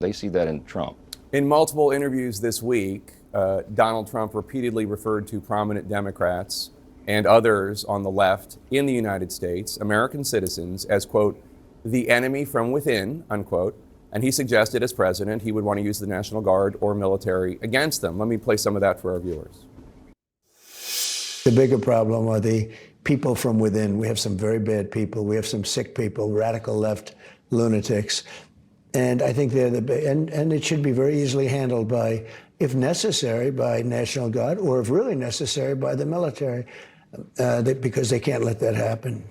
They see that in Trump. In multiple interviews this week, Donald Trump repeatedly referred to prominent Democrats and others on the left in the United States, American citizens, as, quote, the enemy from within, unquote. And he suggested as president he would want to use the National Guard or military against them. Let me play some of that for our viewers. The bigger problem are the people from within. We have some very bad people. We have some sick people, radical left lunatics. And I think they're and it should be very easily handled by, if necessary, by National Guard, or if really necessary, by the military, because they can't let that happen.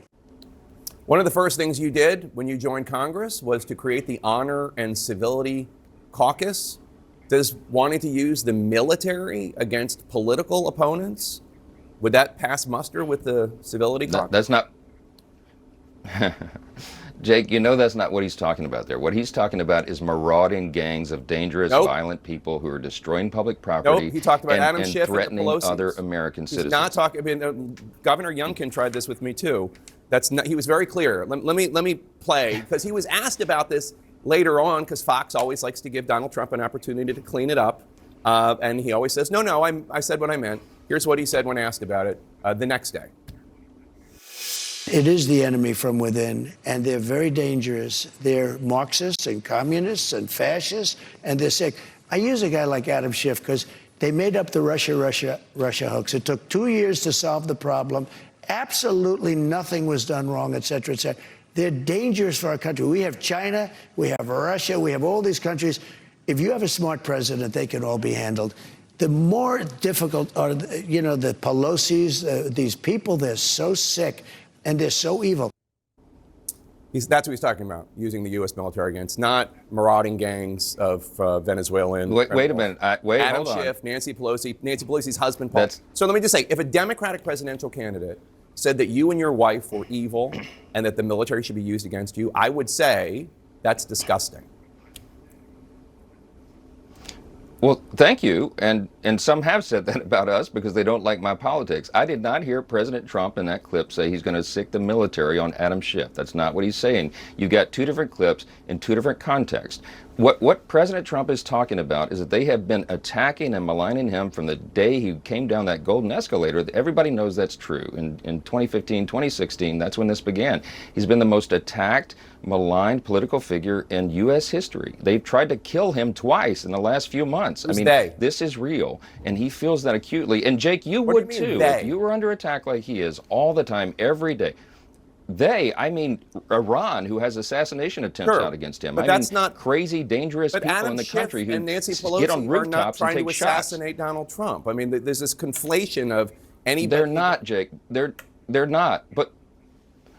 One of the first things you did when you joined Congress was to create the Honor and Civility Caucus. Does wanting to use the military against political opponents, would that pass muster with the Civility Caucus? That's not... Jake, you know that's not what he's talking about there. What he's talking about is marauding gangs of dangerous, violent people who are destroying public property. Nope, he talked about Adam and Schiff threatening and the Pelosi's. other American citizens. He's not talking. I mean, Governor Youngkin tried this with me too. That's not, he was very clear. Let me play, because he was asked about this later on, because Fox always likes to give Donald Trump an opportunity to clean it up, and he always says, no, I said what I meant. Here's what he said when asked about it the next day. It is the enemy from within, and they're very dangerous. They're Marxists and communists and fascists, and they're sick. I use a guy like Adam Schiff because they made up the Russia hoax. It took 2 years to solve the problem. Absolutely nothing was done wrong, et cetera, et cetera. They're dangerous for our country. We have China, we have Russia, we have all these countries. If you have a smart president, they can all be handled. The more difficult are, the Pelosi's, these people, they're so sick. And they're so evil. That's what he's talking about, using the U.S. military against, not marauding gangs of Venezuelan. Wait a minute. Adam Schiff, Nancy Pelosi's husband, Paul. So let me just say, if a Democratic presidential candidate said that you and your wife were evil and that the military should be used against you, I would say that's disgusting. Well, thank you. And some have said that about us because they don't like my politics. I did not hear President Trump in that clip say he's going to sic the military on Adam Schiff. That's not what he's saying. You got two different clips in two different contexts. What President Trump is talking about is that they have been attacking and maligning him from the day he came down that golden escalator. Everybody knows that's true. In 2015, 2016, that's when this began. He's been the most attacked, maligned political figure in U.S. history. They've tried to kill him twice in the last few months. This is real, and he feels that acutely. And Jake, you would too. If you were under attack like he is all the time, every day. I mean Iran, who has assassination attempts out against him. But that's not crazy, dangerous people Adam in the Schiff country who and Nancy Pelosi get on rooftops are not trying and take to assassinate Donald Trump. I mean, there's this conflation of anybody. They're not, Jake. They're not. But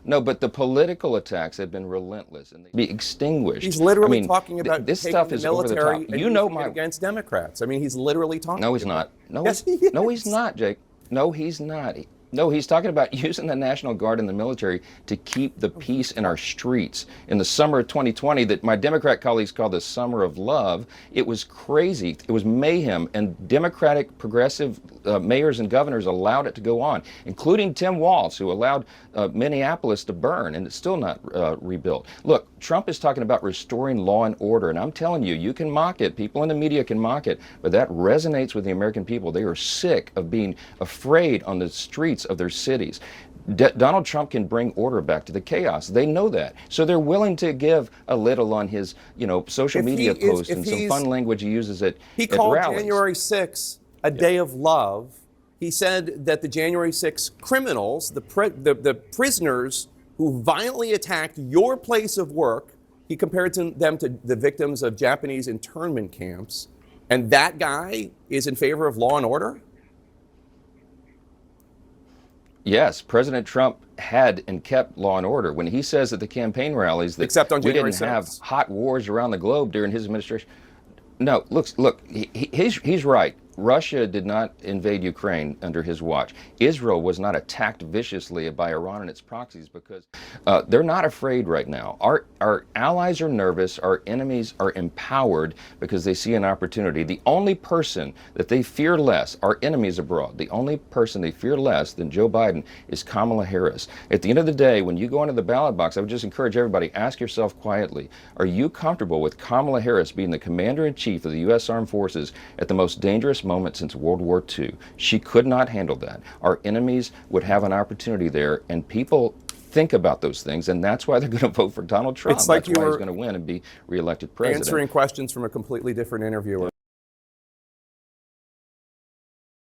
the political attacks have been relentless and they be extinguished. He's literally talking about this taking stuff the is over the military top. and using it against Democrats. I mean, he's literally talking. No, he's not. No, yes, he is. No, he's not, Jake. No, he's not. No, he's talking about using the National Guard and the military to keep the peace in our streets. In the summer of 2020, that my Democrat colleagues call the summer of love, it was crazy. It was mayhem, and Democratic progressive mayors and governors allowed it to go on, including Tim Walz, who allowed Minneapolis to burn, and it's still not rebuilt. Look, Trump is talking about restoring law and order, and I'm telling you, you can mock it. People in the media can mock it, but that resonates with the American people. They are sick of being afraid on the streets of their cities. Donald Trump can bring order back to the chaos. They know that. So they're willing to give a little on his, social media posts and some fun language he uses at rallies. He called January 6th a day of love. He said that the January 6th criminals, the prisoners who violently attacked your place of work, he compared them to the victims of Japanese internment camps. And that guy is in favor of law and order? Yes, President Trump had and kept law and order. When he says at the campaign rallies that Except on we January didn't 6th. have hot wars around the globe during his administration. No, look, he's right. Russia did not invade Ukraine under his watch. Israel was not attacked viciously by Iran and its proxies because they're not afraid right now. Our allies are nervous. Our enemies are empowered because they see an opportunity. The only person that they fear less, our enemies abroad, the only person they fear less than Joe Biden is Kamala Harris. At the end of the day, when you go into the ballot box, I would just encourage everybody, ask yourself quietly, are you comfortable with Kamala Harris being the commander-in-chief of the U.S. Armed Forces at the most dangerous moment since World War II? She could not handle that. Our enemies would have an opportunity there, and people think about those things, and that's why they're going to vote for Donald Trump. It's like that's why you he's were going to win and be reelected president. answering questions from a completely different interviewer.